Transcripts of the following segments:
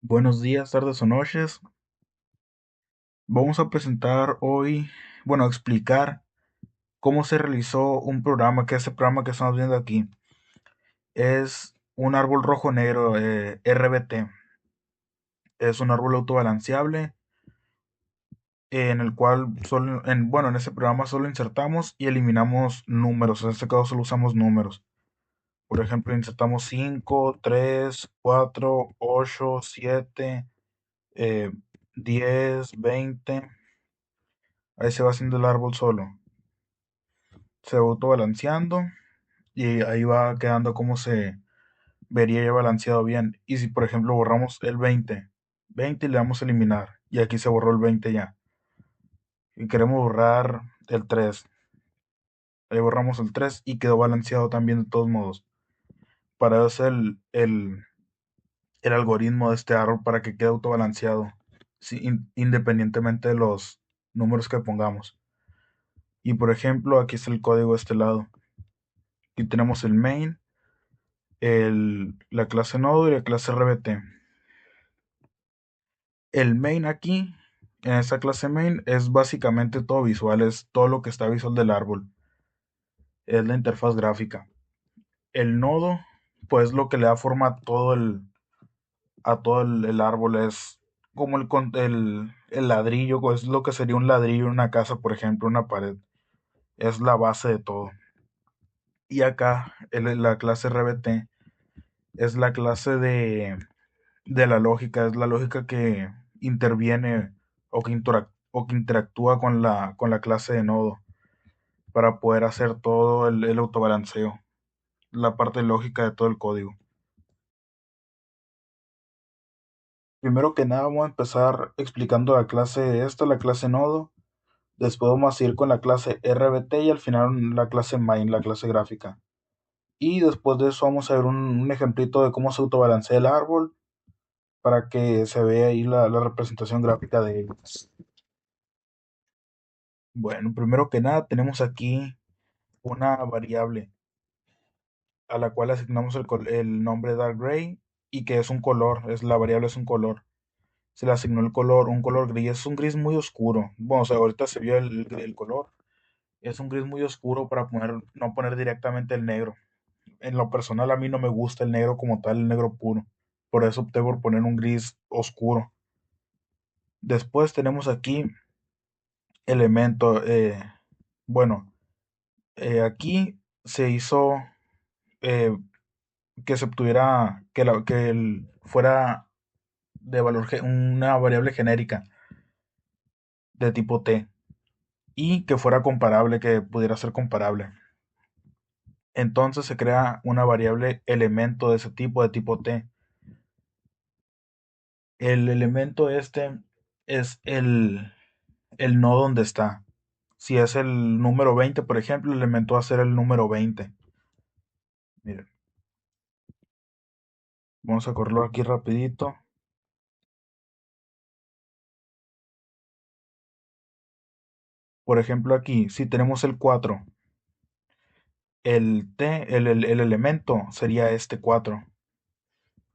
Buenos días, tardes o noches. Vamos a presentar hoy, bueno, a explicar cómo se realizó un programa, que ese programa que estamos viendo aquí es un árbol rojo negro RBT. Es un árbol autobalanceable en el cual bueno, en ese programa solo insertamos y eliminamos números. En este caso solo usamos números. Por ejemplo, insertamos 5, 3, 4, 8, 7, eh, 10, 20. Ahí se va haciendo el árbol solo. Se va autobalanceando y ahí va quedando como se vería ya balanceado bien. Y si por ejemplo borramos el 20 y le damos a eliminar, y aquí se borró el 20 ya, y queremos borrar el 3, ahí borramos el 3 y quedó balanceado también de todos modos. Para eso es el algoritmo de este árbol para que quede autobalanceado, independientemente de los números que pongamos. Y por ejemplo, aquí está el código de este lado. Aquí tenemos el main, la clase nodo y la clase RBT. El main aquí, en esta clase main, es básicamente todo visual, es todo lo que está visual del árbol, es la interfaz gráfica. El nodo, pues lo que le da forma a todo el árbol, es como el ladrillo, es lo que sería un ladrillo en una casa, por ejemplo, una pared, es la base de todo. Y acá, la clase RBT, es la clase de la lógica, es la lógica que interviene o que interactúa con la clase de nodo para poder hacer todo el autobalanceo, la parte lógica de todo el código. Primero que nada vamos a empezar explicando la clase esta, la clase nodo, después vamos a ir con la clase RBT y al final la clase main, la clase gráfica. Y después de eso vamos a ver un ejemplito de cómo se autobalancea el árbol para que se vea ahí la representación gráfica de ellos. Bueno, primero que nada tenemos aquí una variable a la cual asignamos el nombre dark gray y que es un color, la variable es un color. Se le asignó un color gris, es un gris muy oscuro. Bueno, o sea, ahorita se vio el color, es un gris muy oscuro para no poner directamente el negro. En lo personal a mí no me gusta el negro como tal, el negro puro. Por eso opté por poner un gris oscuro. Después tenemos aquí elemento, bueno, aquí se hizo eh, que se obtuviera fuera de valor una variable genérica de tipo T y que fuera comparable, que pudiera ser comparable. Entonces se crea una variable elemento de ese tipo, de tipo T. El elemento este es el nodo donde está. Si es el número 20, por ejemplo, el elemento va a ser el número 20. Miren, vamos a correrlo aquí rapidito. Por ejemplo, aquí, si tenemos el 4, el elemento sería este 4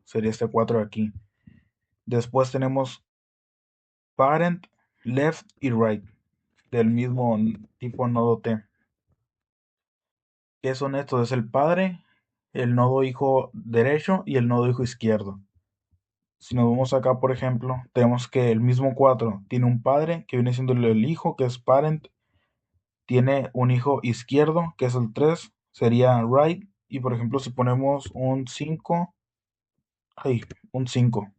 de aquí. Después tenemos parent, left y right, del mismo tipo nodo T. ¿Qué son estos? Es el padre, el nodo hijo derecho y el nodo hijo izquierdo. Si nos vamos acá, por ejemplo, tenemos que el mismo 4 tiene un padre, que viene siendo el hijo, que es parent, tiene un hijo izquierdo, que es el 3, sería right, y por ejemplo, si ponemos un 5, ay, un 5.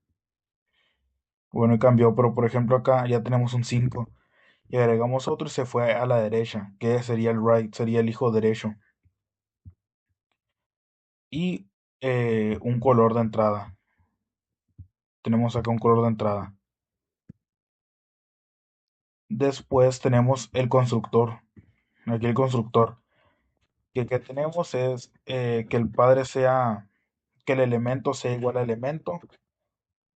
Bueno, y cambió, pero por ejemplo acá ya tenemos un 5 y agregamos otro y se fue a la derecha, que sería el right, sería el hijo derecho. Y un color de entrada. Tenemos acá un color de entrada. Después tenemos el constructor. Aquí el constructor. Que tenemos es que el padre sea, que el elemento sea igual al elemento,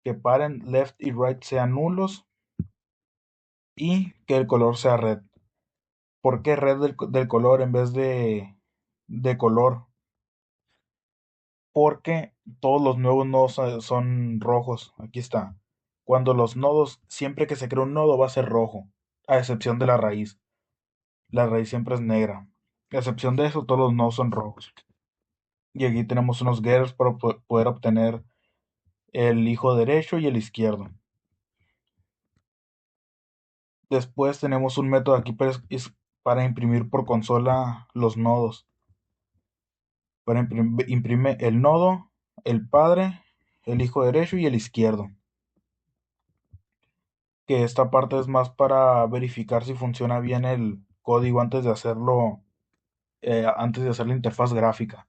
que parent, left y right sean nulos y que el color sea red. ¿Por qué red del color en vez de color? Porque Todos los nuevos nodos son rojos. Aquí está. Cuando los nodos, siempre que se crea un nodo va a ser rojo, a excepción de la raíz. La raíz siempre es negra. A excepción de eso, todos los nodos son rojos. Y aquí tenemos unos getters para poder obtener el hijo derecho y el izquierdo. Después tenemos un método aquí para imprimir por consola los nodos. Para imprime el nodo, el padre, el hijo derecho y el izquierdo. Que esta parte es más para verificar si funciona bien el código antes de hacerlo, antes de hacer la interfaz gráfica.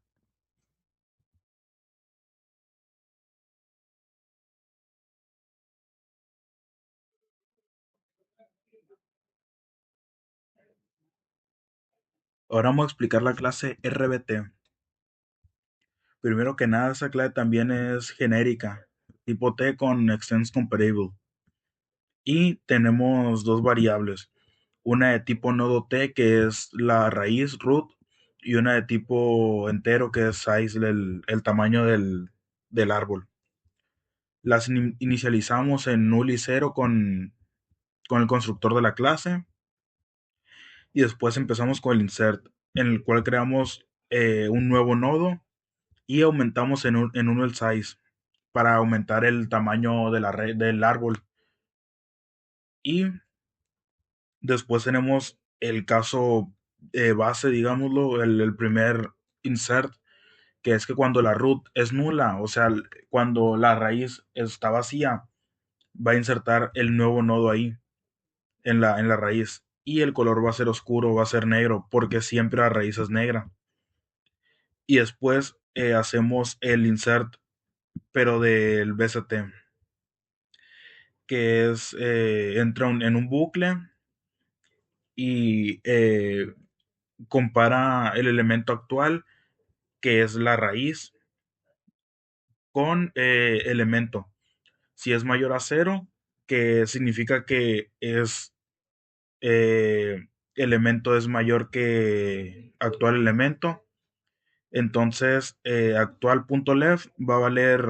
Ahora vamos a explicar la clase RBT. Primero que nada, esa clase también es genérica, tipo T con extends comparable. Y tenemos dos variables, una de tipo nodo T que es la raíz root y una de tipo entero que es size, el tamaño del árbol. Las inicializamos en null y cero con el constructor de la clase y después empezamos con el insert en el cual creamos un nuevo nodo y aumentamos en uno el size para aumentar el tamaño de del árbol. Y después tenemos el caso base, digámoslo, el primer insert, que es que cuando la root es nula, o sea, cuando la raíz está vacía, va a insertar el nuevo nodo ahí, en la raíz. Y el color va a ser oscuro, va a ser negro, porque siempre la raíz es negra. Y después hacemos el insert, pero del BCT, que es, entra en un bucle y compara el elemento actual, que es la raíz, con elemento. Si es mayor a cero, que significa que es elemento es mayor que actual elemento, entonces actual.left va a valer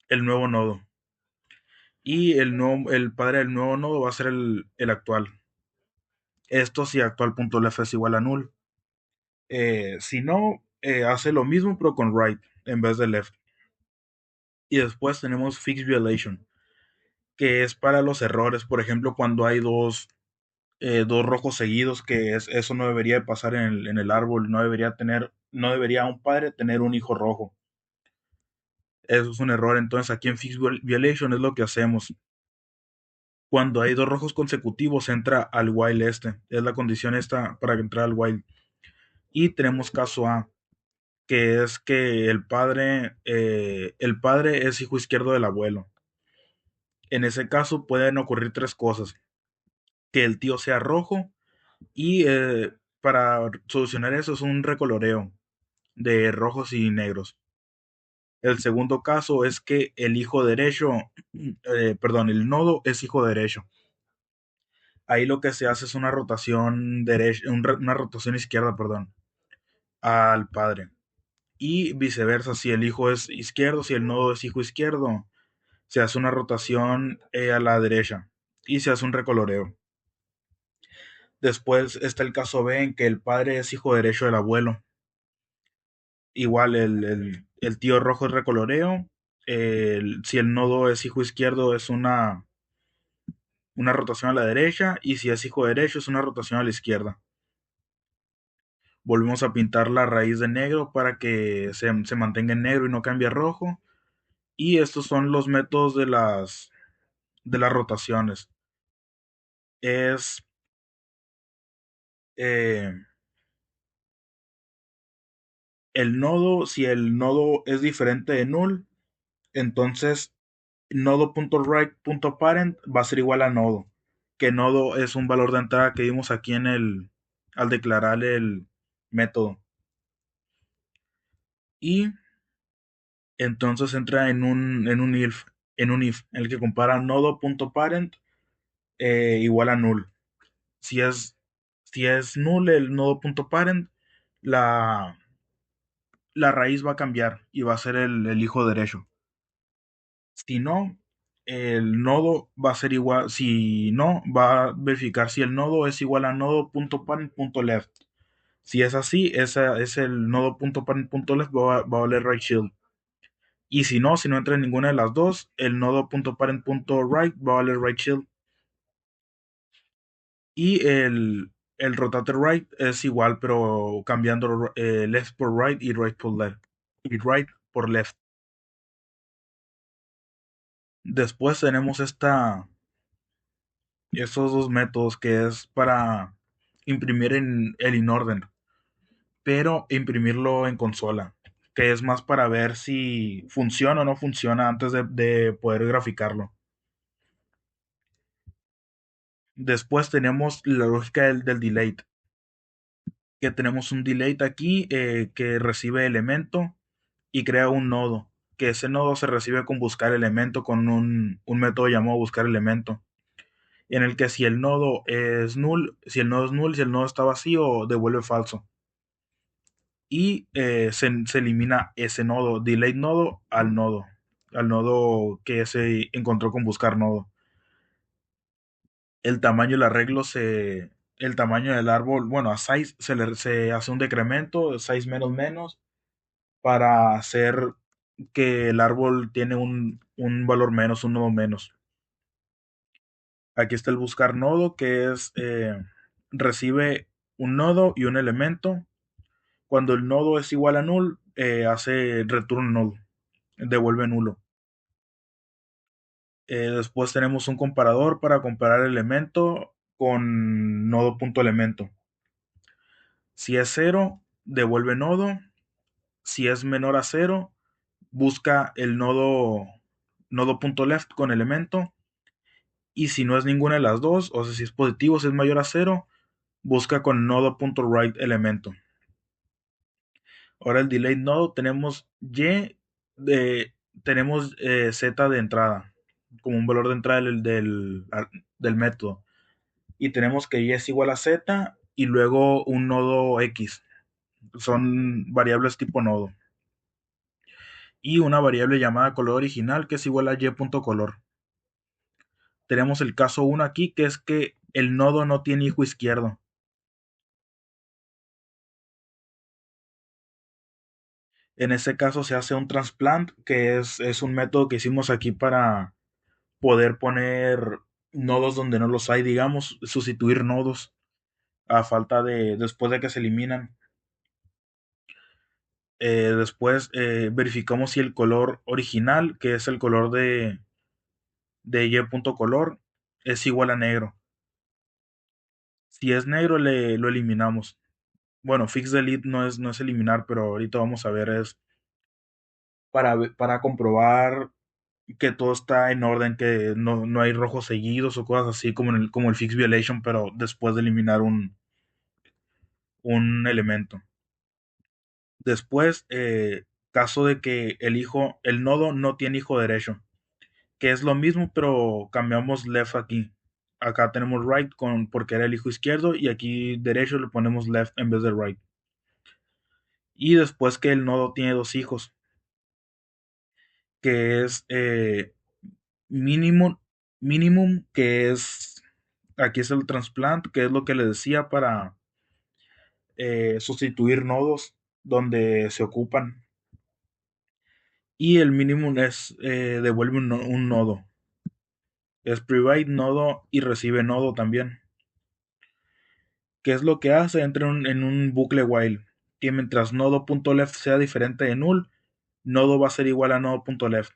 el nuevo nodo. Y el padre del nuevo nodo va a ser el actual. Esto si actual.left es igual a null. Si no, hace lo mismo pero con right en vez de left. Y después tenemos fix violation, que es para los errores. Por ejemplo, cuando hay dos rojos seguidos, que eso no debería de pasar en el árbol. No debería un padre tener un hijo rojo. Eso es un error. Entonces aquí en fix violation es lo que hacemos. Cuando hay dos rojos consecutivos entra al while este. Es la condición esta para entrar al while. Y tenemos caso A, que es que el padre es hijo izquierdo del abuelo. En ese caso pueden ocurrir tres cosas. Que el tío sea rojo y para solucionar eso es un recoloreo de rojos y negros. El segundo caso es que el hijo derecho, perdón, el nodo es hijo derecho. Ahí lo que se hace es una rotación derecha, una rotación izquierda, perdón, al padre. Y viceversa, si el hijo es izquierdo, si el nodo es hijo izquierdo, se hace una rotación a la derecha y se hace un recoloreo. Después está el caso B en que el padre es hijo derecho del abuelo. Igual el tío rojo es recoloreo. Si el nodo es hijo izquierdo es una rotación a la derecha y si es hijo derecho es una rotación a la izquierda. Volvemos a pintar la raíz de negro para que se mantenga en negro y no cambie a rojo. Y estos son los métodos de las rotaciones. Es eh, el nodo, si el nodo es diferente de null, entonces nodo.right.parent va a ser igual a nodo, que nodo es un valor de entrada que vimos aquí al declarar el método. Y entonces entra en un if, en el que compara nodo.parent igual a null. Si es, si es null el nodo.parent, la, la raíz va a cambiar y va a ser el hijo derecho. Si no, el nodo va a ser igual, si no, va a verificar si el nodo es igual a nodo.parent.left. Si es así, esa es el nodo.parent.left va a valer right shield. Y si no entra en ninguna de las dos, el nodo.parent.right va a valer right shield. Y el rotate right es igual, pero cambiando left por right y right por left. Y right por left. Después tenemos estos dos métodos que es para imprimir en el InOrder, pero imprimirlo en consola, que es más para ver si funciona o no funciona antes de poder graficarlo. Después tenemos la lógica del delay, que tenemos un delay aquí que recibe elemento y crea un nodo, que ese nodo se recibe con buscar elemento con un método llamado buscar elemento, en el que si el nodo es null, si el nodo está vacío, devuelve falso. Y se elimina ese nodo, delay nodo al nodo que se encontró con buscar nodo. El tamaño del arreglo el tamaño del árbol, bueno, a size se hace un decremento, size menos menos, para hacer que el árbol tiene un valor menos, un nodo menos. Aquí está el buscar nodo, que es recibe un nodo y un elemento. Cuando el nodo es igual a null, hace return null, devuelve nulo. Después tenemos un comparador para comparar elemento con nodo.elemento. Si es cero, devuelve nodo. Si es menor a cero, busca el nodo.left con elemento. Y si no es ninguna de las dos, o sea, si es positivo, si es mayor a cero, busca con nodo.right elemento. Ahora el delay nodo tenemos tenemos z de entrada, como un valor de entrada del método. Y tenemos que y es igual a z y luego un nodo x. Son variables tipo nodo. Y una variable llamada color original que es igual a y.color. Tenemos el caso 1 aquí, que es que el nodo no tiene hijo izquierdo. En ese caso se hace un transplant, que es un método que hicimos aquí para poder poner nodos donde no los hay, digamos, sustituir nodos a falta después de que se eliminan. Después verificamos si el color original, que es el color de y.color, es igual a negro. Si es negro, lo eliminamos. Bueno, fix delete no es eliminar, pero ahorita vamos a ver, es para comprobar que todo está en orden, que no hay rojos seguidos o cosas así como el fix violation, pero después de eliminar un elemento. Después, caso de que el nodo no tiene hijo derecho, que es lo mismo, pero cambiamos left aquí. Acá tenemos right porque era el hijo izquierdo y aquí derecho le ponemos left en vez de right. Y después que el nodo tiene dos hijos, que es minimum, minimum, que es, aquí es el transplant, que es lo que le decía para sustituir nodos donde se ocupan. Y el minimum es, devuelve un nodo. Es private nodo y recibe nodo también. ¿Qué es lo que hace? Entra en un bucle while, que mientras nodo.left sea diferente de null, nodo va a ser igual a nodo.left.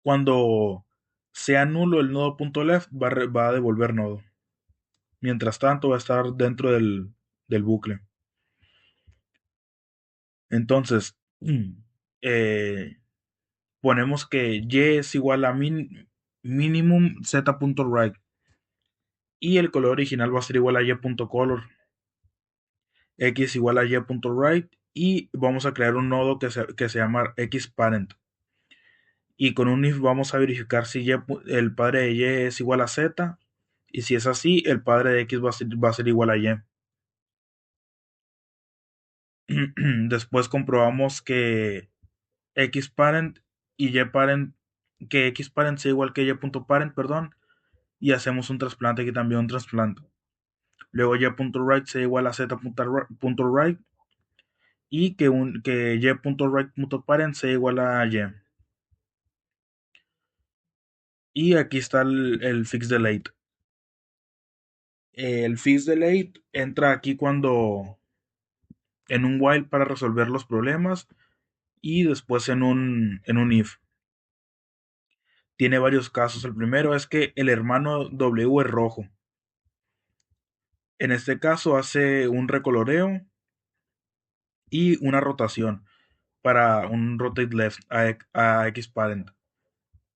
Cuando sea nulo el nodo.left va a devolver nodo. Mientras tanto va a estar dentro del bucle. Entonces, eh, ponemos que y es igual a minimum z.right y el color original va a ser igual a y.color, x igual a y.right y vamos a crear un nodo que se llama xParent. Y con un if vamos a verificar si el padre de y es igual a z y si es así, el padre de x va a ser igual a y. Después comprobamos que X parent y Y parent, que X parent sea igual que Y punto parent, perdón, y hacemos un trasplante, aquí también un trasplante. Luego Y punto right sea igual a Z punto right y que Y punto right punto parent sea igual a Y. Y aquí está el fix delete. El fix delete entra aquí cuando en un while para resolver los problemas y después en un if. Tiene varios casos. El primero es que el hermano W es rojo. En este caso hace un recoloreo y una rotación para un rotate left a X parent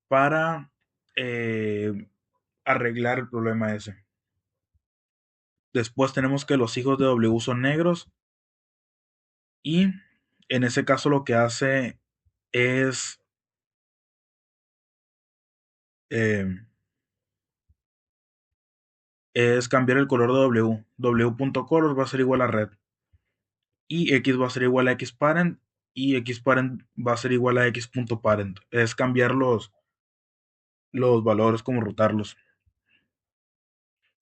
para eh, arreglar el problema ese. Después tenemos que los hijos de W son negros y en ese caso lo que hace es, eh, es cambiar el color de W. W.color va a ser igual a red y X va a ser igual a X parent y X parent va a ser igual a X.parent. Es cambiar los valores, como rotarlos.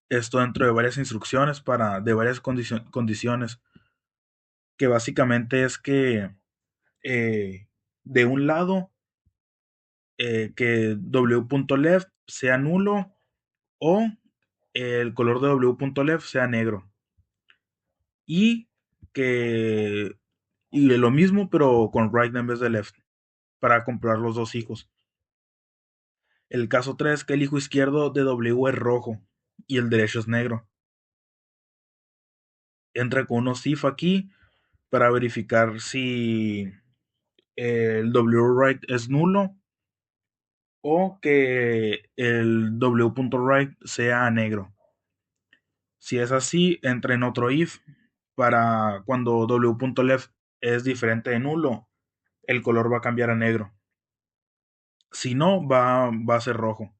Esto dentro de varias instrucciones de varias condiciones, que básicamente es que eh, de un lado que W.left sea nulo o el color de W.left sea negro. Y que y lo mismo pero con right en vez de left para comprobar los dos hijos. El caso 3 que el hijo izquierdo de W es rojo y el derecho es negro. Entra con unos if aquí para verificar si el W right es nulo o que el W.right sea negro. Si es así, entra en otro if para cuando W.left es diferente de nulo, el color va a cambiar a negro. Si no, va a ser rojo.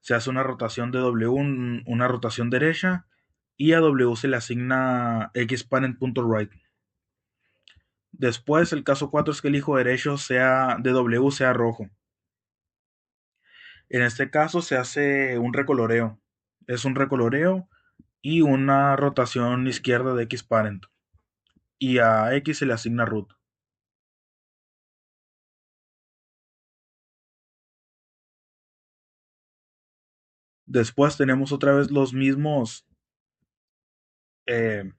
Se hace una rotación de W, una rotación derecha, y a W se le asigna xparent.right. Después, el caso 4 es que el hijo derecho sea de W sea rojo. En este caso se hace un recoloreo. Es un recoloreo y una rotación izquierda de xparent. Y a X se le asigna root. Después tenemos otra vez eh,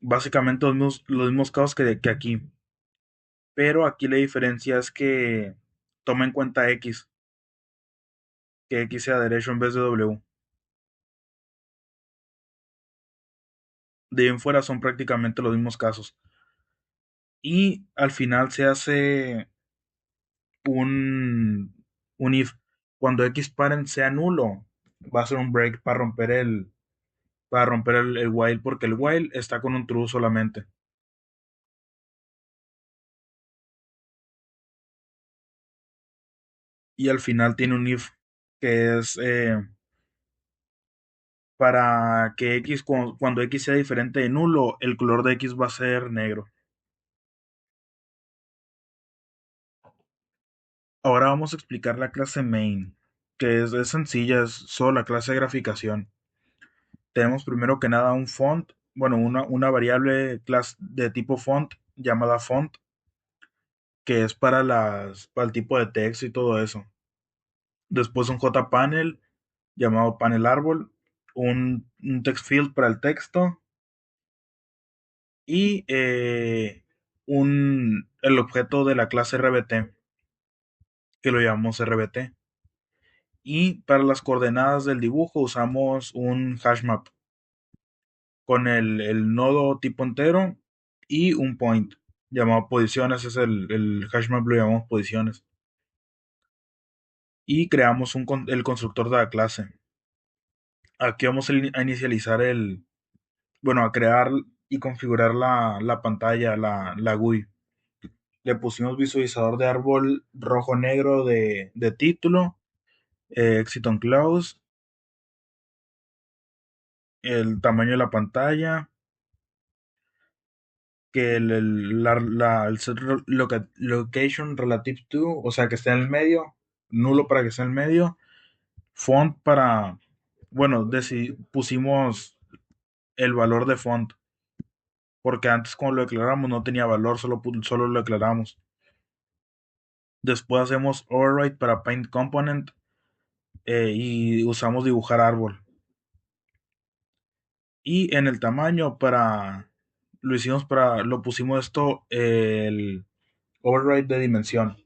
básicamente los mismos casos que aquí. Pero aquí la diferencia es que toma en cuenta X, que X sea derecho en vez de W. De ahí en fuera son prácticamente los mismos casos. Y al final se hace un, un if. Cuando X parent sea nulo, va a ser un break para romper el while, porque el while está con un true solamente. Y al final tiene un if que es para que X, cuando X sea diferente de nulo, el color de X va a ser negro. Ahora vamos a explicar la clase main, que es sencilla, es solo la clase de graficación. Tenemos primero que nada un font, bueno, una variable clase de tipo font llamada font, que es para el tipo de texto y todo eso. Después un JPanel llamado panel árbol, un text field para el texto y el objeto de la clase RBT, que lo llamamos RBT. Y para las coordenadas del dibujo usamos un hashmap con el nodo tipo entero y un point llamado posiciones, es el hashmap lo llamamos posiciones. Y creamos el constructor de la clase. Aquí vamos a inicializar bueno, a crear y configurar la pantalla, la GUI. Le pusimos visualizador de árbol rojo-negro de título, exit on close, el tamaño de la pantalla, que el set location relative to, o sea, que esté en el medio, nulo para que esté en el medio, font para, bueno, pusimos el valor de font, porque antes cuando lo declaramos no tenía valor, solo lo declaramos. Después hacemos override para paint component y usamos dibujar árbol. Y en el tamaño lo pusimos esto, el override de dimensión,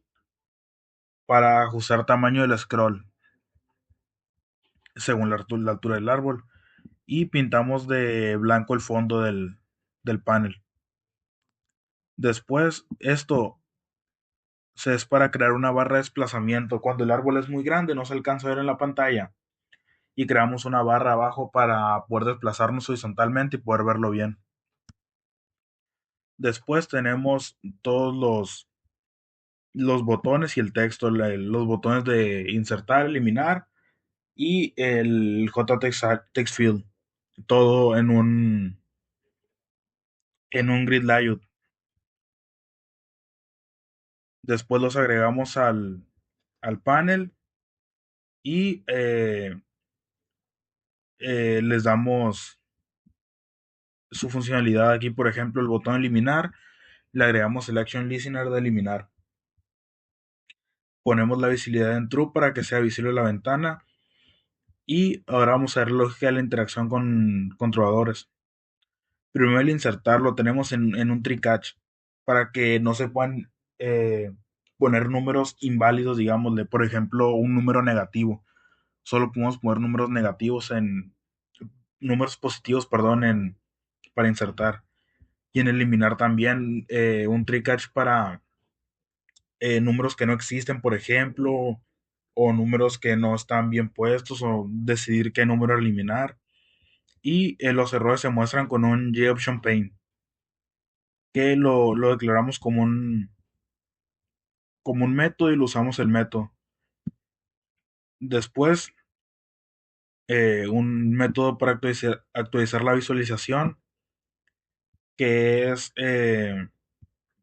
para ajustar tamaño del scroll según la altura del árbol. Y pintamos de blanco el fondo del panel. Después, esto es para crear una barra de desplazamiento. Cuando el árbol es muy grande, no se alcanza a ver en la pantalla. Y creamos una barra abajo para poder desplazarnos horizontalmente y poder verlo bien. Después tenemos todos los botones y el texto, los botones de insertar, eliminar y el JText text field. Todo en un grid layout. Después los agregamos al panel y les damos su funcionalidad aquí, por ejemplo, el botón eliminar, le agregamos el action listener de eliminar. Ponemos la visibilidad en true para que sea visible la ventana y ahora vamos a ver lógica de la interacción con controladores. Primero el insertar lo tenemos en un tree catch para que no se puedan poner números inválidos, digámosle, por ejemplo, un número negativo. Solo podemos poner números positivos, perdón, para insertar. Y en eliminar también un tree catch para números que no existen, por ejemplo, o números que no están bien puestos, o decidir qué número eliminar. Y los errores se muestran con un JOption Pane, que lo declaramos como un método y lo usamos el método. Después, un método para actualizar la visualización, que es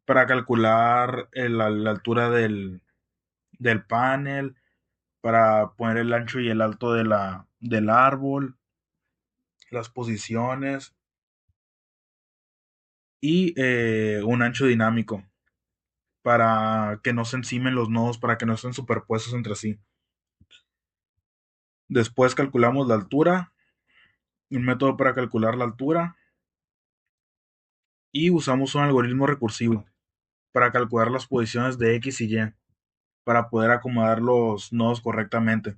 para calcular la altura del panel, para poner el ancho y el alto del árbol, las posiciones y un ancho dinámico para que no se encimen los nodos, para que no estén superpuestos entre sí. Después calculamos la altura, un método para calcular la altura y usamos un algoritmo recursivo para calcular las posiciones de X y Y para poder acomodar los nodos correctamente.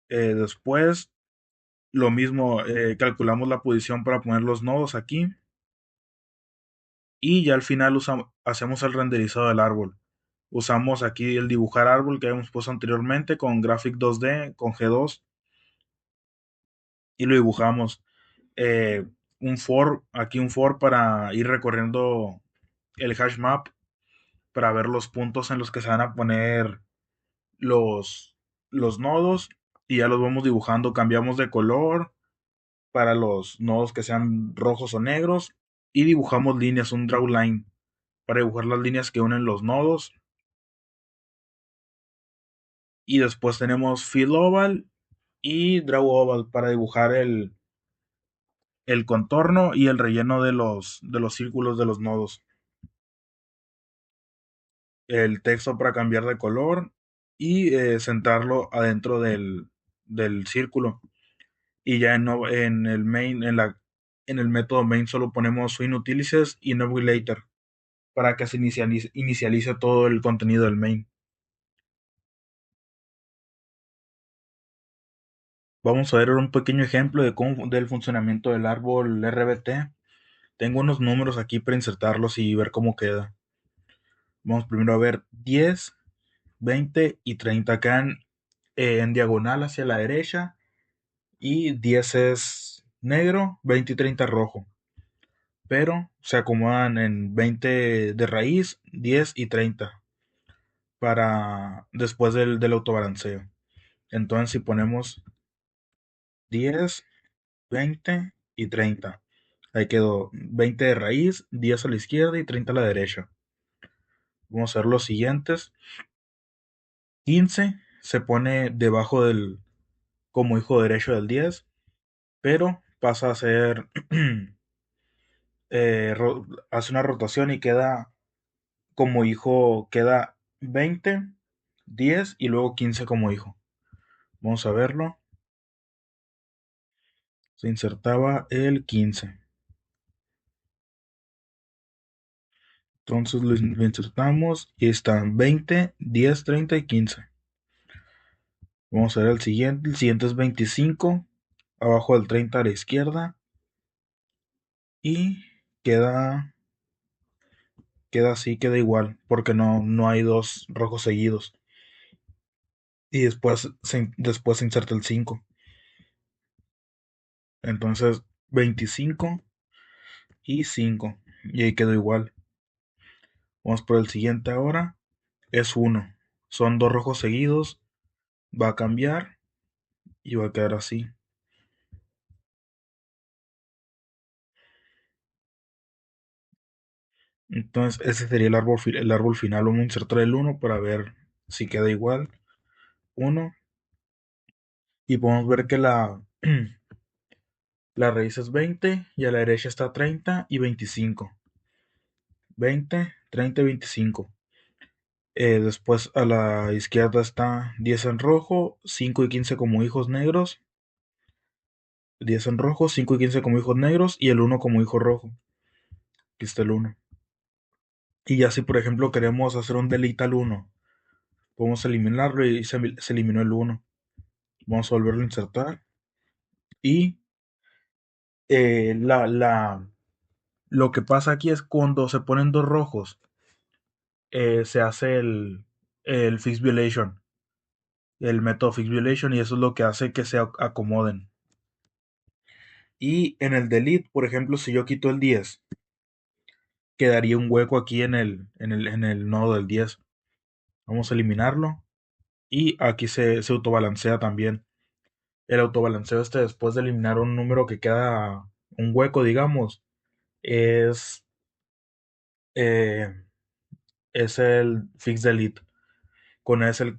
Después, lo mismo, calculamos la posición para poner los nodos aquí y ya al final hacemos el renderizado del árbol. Usamos aquí el dibujar árbol que habíamos puesto anteriormente con Graphic 2D, con G2 y lo dibujamos. Eh, aquí un for para ir recorriendo el hash map para ver los puntos en los que se van a poner los nodos y ya los vamos dibujando. Cambiamos de color para los nodos que sean rojos o negros y dibujamos líneas, un draw line para dibujar las líneas que unen los nodos. Y después tenemos fill oval y draw oval para dibujar el contorno y el relleno de los círculos de los nodos. El texto para cambiar de color y centrarlo adentro del círculo. Y ya en el main, en el método main solo ponemos inutilices y no later para que se inicialice todo el contenido del main. Vamos a ver un pequeño ejemplo del funcionamiento del árbol RBT. Tengo unos números aquí para insertarlos y ver cómo queda. Vamos primero a ver 10, 20 y 30 quedan en diagonal hacia la derecha y 10 es negro, 20 y 30 rojo. Pero se acomodan en 20 de raíz, 10 y 30 para después del autobalanceo. Entonces si ponemos 10, 20 y 30, Ahí quedó 20 de raíz, 10 a la izquierda y 30 a la derecha. Vamos a ver los siguientes. 15 se pone debajo del, como hijo derecho del 10, pero pasa a ser, hace una rotación y queda como hijo, queda 20, 10 y luego 15 como hijo. Vamos a verlo. Se insertaba el 15. Entonces lo insertamos y están 20, 10, 30 y 15. Vamos a ver el siguiente. El siguiente es 25. Abajo del 30 a la izquierda. Y queda, queda así, queda igual. Porque no hay dos rojos seguidos. Y después se inserta el 5. Entonces 25 y 5. Y ahí quedó igual. Vamos por el siguiente ahora. Es uno. Son dos rojos seguidos. Va a cambiar y va a quedar así. Entonces ese sería el árbol final. Vamos a insertar el uno para ver si queda igual. Uno. Y podemos ver que la raíz es 20 y a la derecha está 30 y 25. 20, 30 y 25. Después a la izquierda está 10 en rojo, 5 y 15 como hijos negros. 10 en rojo, 5 y 15 como hijos negros y el uno como hijo rojo. Aquí está el uno. Y ya si por ejemplo queremos hacer un delete al uno, podemos eliminarlo y se eliminó el uno. Vamos a volverlo a insertar. Y lo que pasa aquí es cuando se ponen dos rojos, se hace el fix violation, el método fix violation, y eso es lo que hace que se acomoden. Y en el delete, por ejemplo, si yo quito el 10, quedaría un hueco aquí en el nodo del 10. Vamos a eliminarlo. Y aquí se autobalancea también. El autobalanceo después de eliminar un número que queda un hueco, digamos, es, eh, es el fix delete.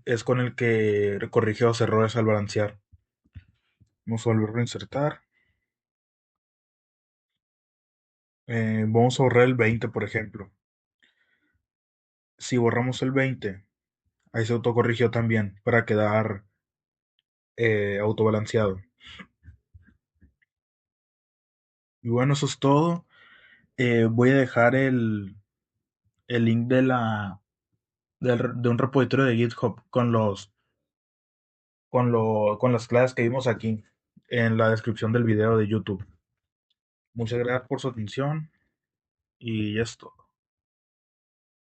Es con el que corrigió los errores al balancear. Vamos a volverlo a insertar. Vamos a borrar el 20, por ejemplo. Si borramos el 20, ahí se autocorrigió también para quedar autobalanceado. Y bueno, eso es todo. Voy a dejar el link de un repositorio de GitHub con las clases que vimos aquí en la descripción del video de YouTube. Muchas gracias por su atención y esto.